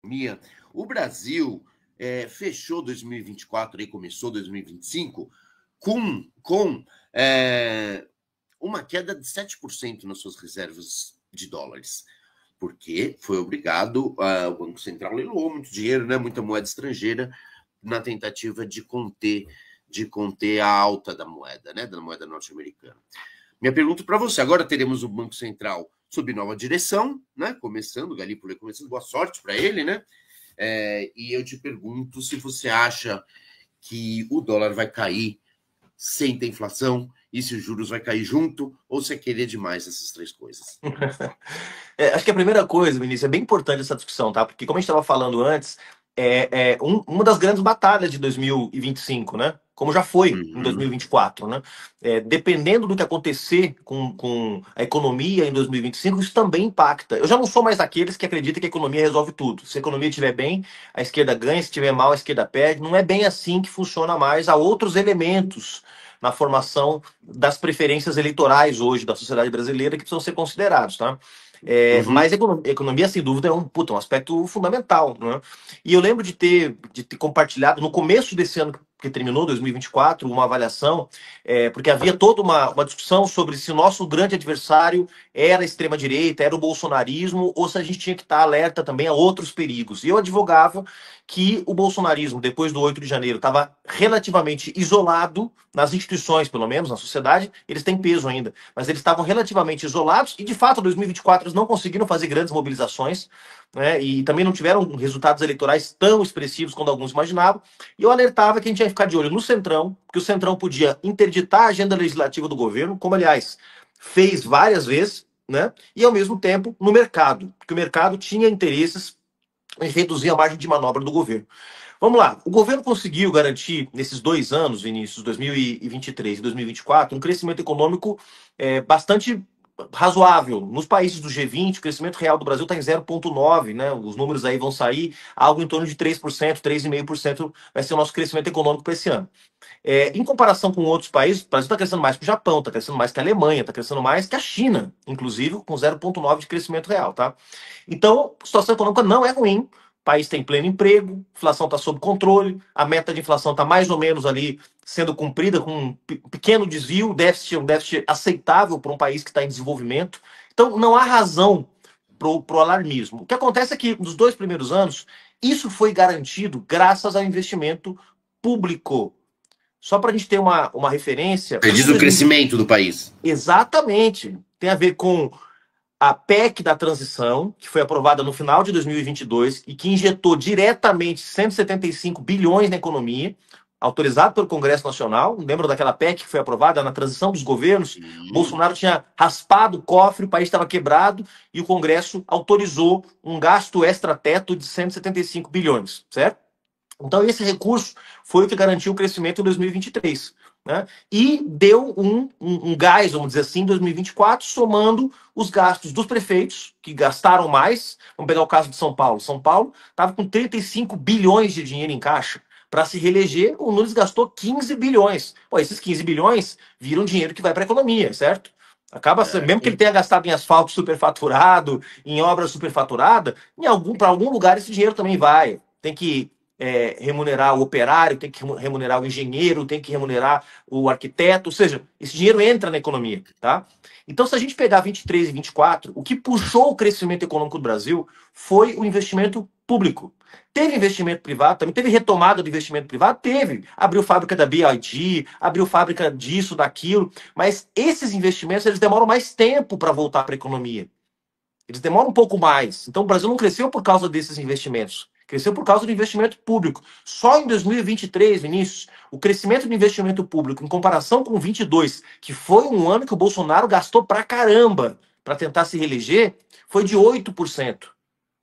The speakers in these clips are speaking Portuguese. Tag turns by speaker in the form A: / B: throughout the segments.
A: economia. O Brasil fechou 2024, aí começou 2025, com uma queda de 7% nas suas reservas de dólares, porque foi obrigado, o Banco Central leiloou muito dinheiro, né, muita moeda estrangeira, na tentativa de conter a alta da moeda, né, da moeda norte-americana. Minha pergunta para você, agora teremos o Banco Central sob nova direção, né, começando, Galípolo começando, boa sorte para ele, né, e eu te pergunto se você acha que o dólar vai cair sem ter inflação e se os juros vai cair junto, ou se é querer demais essas três coisas?
B: Acho que a primeira coisa, Vinícius, é bem importante essa discussão, tá? Porque, como a gente estava falando antes, uma das grandes batalhas de 2025, né? Como já foi em
A: Uhum.
B: 2024, né? Dependendo do que acontecer com a economia em 2025, isso também impacta. Eu já não sou mais daqueles que acreditam que a economia resolve tudo. Se a economia estiver bem, a esquerda ganha, se estiver mal, a esquerda perde. Não é bem assim que funciona mais. Há outros elementos na formação das preferências eleitorais hoje da sociedade brasileira que precisam ser considerados, tá? Mas
A: Uhum.
B: a economia, sem dúvida, é um aspecto fundamental, né? E eu lembro de ter compartilhado no começo desse ano que terminou, 2024, uma avaliação, porque havia toda uma discussão sobre se o nosso grande adversário era a extrema-direita, era o bolsonarismo, ou se a gente tinha que estar alerta também a outros perigos. E eu advogava que o bolsonarismo, depois do 8 de janeiro, estava relativamente isolado nas instituições, pelo menos, na sociedade. Eles têm peso ainda, mas eles estavam relativamente isolados e, de fato, em 2024 eles não conseguiram fazer grandes mobilizações, né, e também não tiveram resultados eleitorais tão expressivos quanto alguns imaginavam. E eu alertava que a gente ia ficar de olho no Centrão, porque o Centrão podia interditar a agenda legislativa do governo, como, aliás, fez várias vezes, né, e, ao mesmo tempo, no mercado, porque o mercado tinha interesses em reduzir a margem de manobra do governo. Vamos lá, o governo conseguiu garantir nesses 2 anos, Vinícius, 2023 e 2024, um crescimento econômico bastante razoável. Nos países do G20, o crescimento real do Brasil está em 0,9, né? Os números aí vão sair, algo em torno de 3%, 3,5% vai ser o nosso crescimento econômico para esse ano. Em comparação com outros países, o Brasil está crescendo mais que o Japão, está crescendo mais que a Alemanha, está crescendo mais que a China, inclusive, com 0,9 de crescimento real, tá? Então, a situação econômica não é ruim. O país tem pleno emprego, a inflação está sob controle, a meta de inflação está mais ou menos ali sendo cumprida com um pequeno desvio, um déficit aceitável para um país que está em desenvolvimento. Então, não há razão para o alarmismo. O que acontece é que, nos 2 primeiros anos, isso foi garantido graças ao investimento público. Só para a gente ter uma referência,
A: Você
B: em
A: diz o
B: 2020,
A: crescimento do país.
B: exatamente, tem a ver com a PEC da transição, que foi aprovada no final de 2022 e que injetou diretamente 175 bilhões na economia, autorizado pelo Congresso Nacional. Lembra daquela PEC que foi aprovada na transição dos governos?
A: Sim.
B: Bolsonaro tinha raspado o cofre, o país estava quebrado e o Congresso autorizou um gasto extra-teto de 175 bilhões, certo? Então, esse recurso foi o que garantiu o crescimento em 2023. Né? E deu um gás, vamos dizer assim, em 2024, somando os gastos dos prefeitos, que gastaram mais. Vamos pegar o caso de São Paulo. São Paulo estava com 35 bilhões de dinheiro em caixa. Para se reeleger, o Nunes gastou 15 bilhões. Pô, esses 15 bilhões viram dinheiro que vai para a economia, certo? Acaba, mesmo que ele
A: Certo.
B: tenha gastado em asfalto superfaturado, em obra superfaturada, para algum lugar esse dinheiro também vai. Tem que remunerar o operário, tem que remunerar o engenheiro, tem que remunerar o arquiteto, ou seja, esse dinheiro entra na economia, tá? Então, se a gente pegar 23 e 24, o que puxou o crescimento econômico do Brasil foi o investimento público. Teve investimento privado, também teve retomada do investimento privado, teve. Abriu fábrica da BYD, abriu fábrica disso, daquilo, mas esses investimentos eles demoram mais tempo para voltar para a economia. Eles demoram um pouco mais. Então, o Brasil não cresceu por causa desses investimentos. Cresceu por causa do investimento público. Só em 2023, Vinícius, o crescimento do investimento público, em comparação com 22, que foi um ano que o Bolsonaro gastou pra caramba para tentar se reeleger, foi de 8%.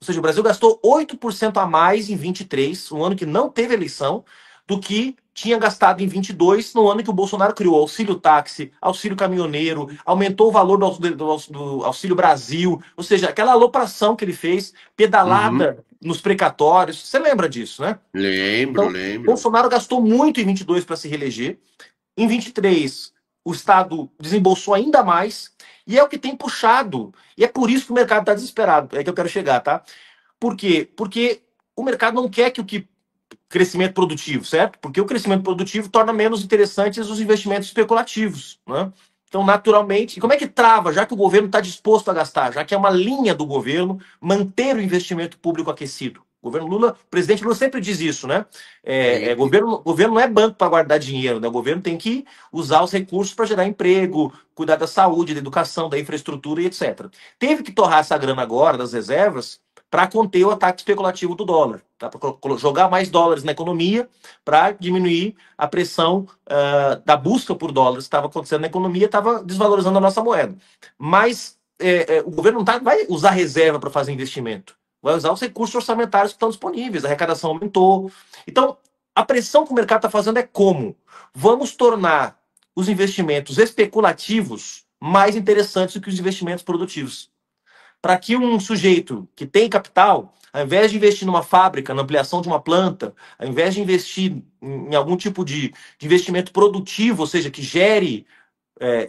B: Ou seja, o Brasil gastou 8% a mais em 23, um ano que não teve eleição, do que tinha gastado em 22, no ano que o Bolsonaro criou auxílio táxi, auxílio caminhoneiro, aumentou o valor do Auxílio Brasil, ou seja, aquela alopração que ele fez,
A: Uhum.
B: pedalada nos precatórios. Você lembra disso, né?
A: Lembro,
B: Então,
A: lembro.
B: Bolsonaro gastou muito em 22 para se reeleger. Em 23, o Estado desembolsou ainda mais. E é o que tem puxado. E é por isso que o mercado está desesperado. É que eu quero chegar, tá? Por quê? Porque o mercado não quer que o que crescimento produtivo, certo? Porque o crescimento produtivo torna menos interessantes os investimentos especulativos, né? Então, naturalmente, como é que trava, já que o governo está disposto a gastar, já que é uma linha do governo manter o investimento público aquecido? O governo Lula, o presidente Lula sempre diz isso, né? Governo não é banco para guardar dinheiro, né? O governo tem que usar os recursos para gerar emprego, cuidar da saúde, da educação, da infraestrutura e etc. Teve que torrar essa grana agora das reservas para conter o ataque especulativo do dólar, tá? Para jogar mais dólares na economia, para diminuir a pressão da busca por dólares que estava acontecendo na economia, estava desvalorizando a nossa moeda. Mas o governo não vai usar reserva para fazer investimento, vai usar os recursos orçamentários que estão disponíveis, a arrecadação aumentou. Então, a pressão que o mercado está fazendo é como? Vamos tornar os investimentos especulativos mais interessantes do que os investimentos produtivos. Para que um sujeito que tem capital, ao invés de investir numa fábrica, na ampliação de uma planta, ao invés de investir em algum tipo de investimento produtivo, ou seja, que gere,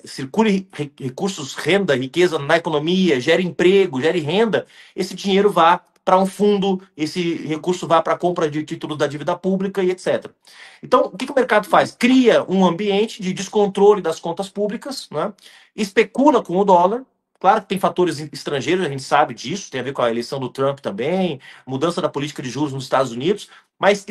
B: circule recursos, renda, riqueza na economia, gere emprego, gere renda, esse dinheiro vá para um fundo, esse recurso vá para a compra de títulos da dívida pública e etc. Então, o que o mercado faz? Cria um ambiente de descontrole das contas públicas, né? Especula com o dólar. Claro que tem fatores estrangeiros, a gente sabe disso, tem a ver com a eleição do Trump também, mudança da política de juros nos Estados Unidos, mas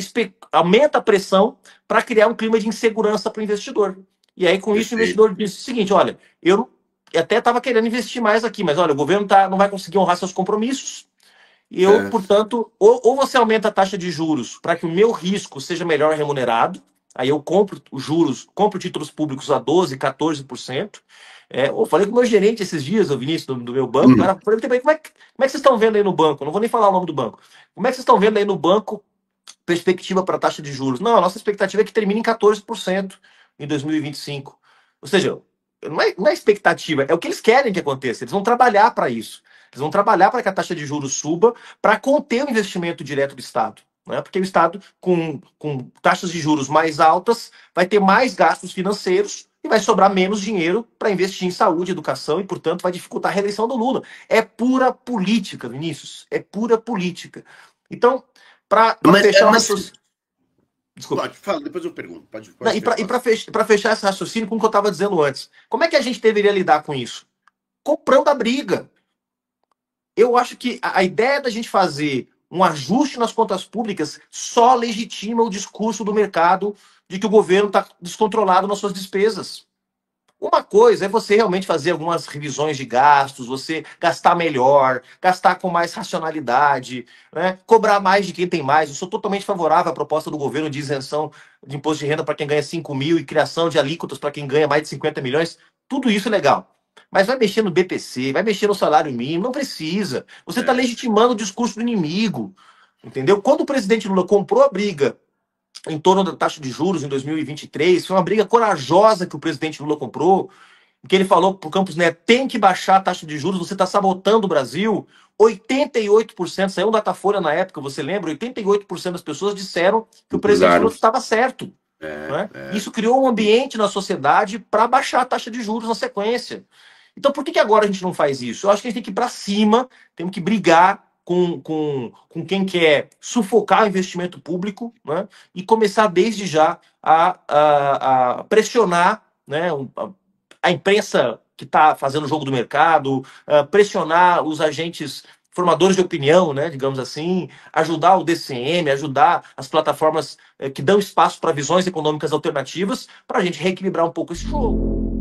B: aumenta a pressão para criar um clima de insegurança para o investidor. E aí, com isso, o investidor diz o seguinte: olha, eu até estava querendo investir mais aqui, mas olha, o governo não vai conseguir honrar seus compromissos. E eu, portanto, ou você aumenta a taxa de juros para que o meu risco seja melhor remunerado, aí eu compro os juros, compro títulos públicos a 12%, 14%. Eu falei com o meu gerente esses dias, o Vinícius, do meu banco, cara, falei, como é que vocês estão vendo aí no banco? Não vou nem falar o nome do banco. Como é que vocês estão vendo aí no banco perspectiva para a taxa de juros? Não, a nossa expectativa é que termine em 14% em 2025. Ou seja, não é expectativa, é o que eles querem que aconteça. Eles vão trabalhar para isso. Eles vão trabalhar para que a taxa de juros suba para conter o investimento direto do Estado. Né? Porque o Estado, com taxas de juros mais altas, vai ter mais gastos financeiros e vai sobrar menos dinheiro para investir em saúde, educação e, portanto, vai dificultar a reeleição do Lula. É pura política, Vinícius. É pura política. Então, para fechar o raciocínio...
A: Desculpa. Pode falar, depois eu pergunto. Pode
B: para fechar esse raciocínio, como eu estava dizendo antes, como é que a gente deveria lidar com isso? Comprando a briga. Eu acho que a ideia da gente fazer um ajuste nas contas públicas só legitima o discurso do mercado de que o governo está descontrolado nas suas despesas. Uma coisa é você realmente fazer algumas revisões de gastos, você gastar melhor, gastar com mais racionalidade, né? Cobrar mais de quem tem mais. Eu sou totalmente favorável à proposta do governo de isenção de imposto de renda para quem ganha 5 mil e criação de alíquotas para quem ganha mais de 50 milhões. Tudo isso é legal. Mas vai mexer no BPC, vai mexer no salário mínimo, não precisa. Você está legitimando o discurso do inimigo, entendeu? Quando o presidente Lula comprou a briga em torno da taxa de juros em 2023, foi uma briga corajosa que o presidente Lula comprou, que ele falou para o Campos Neto, tem que baixar a taxa de juros, você está sabotando o Brasil. 88%, saiu um Datafolha na época, você lembra? 88% das pessoas disseram que o presidente Lula estava certo. Isso criou um ambiente na sociedade para baixar a taxa de juros na sequência. Então, por que agora a gente não faz isso? Eu acho que a gente tem que ir para cima, temos que brigar com quem quer sufocar o investimento público, né? E começar desde já a pressionar, né, a imprensa que está fazendo o jogo do mercado, pressionar os agentes formadores de opinião, né, digamos assim, ajudar o DCM, ajudar as plataformas que dão espaço para visões econômicas alternativas, para a gente reequilibrar um pouco esse jogo.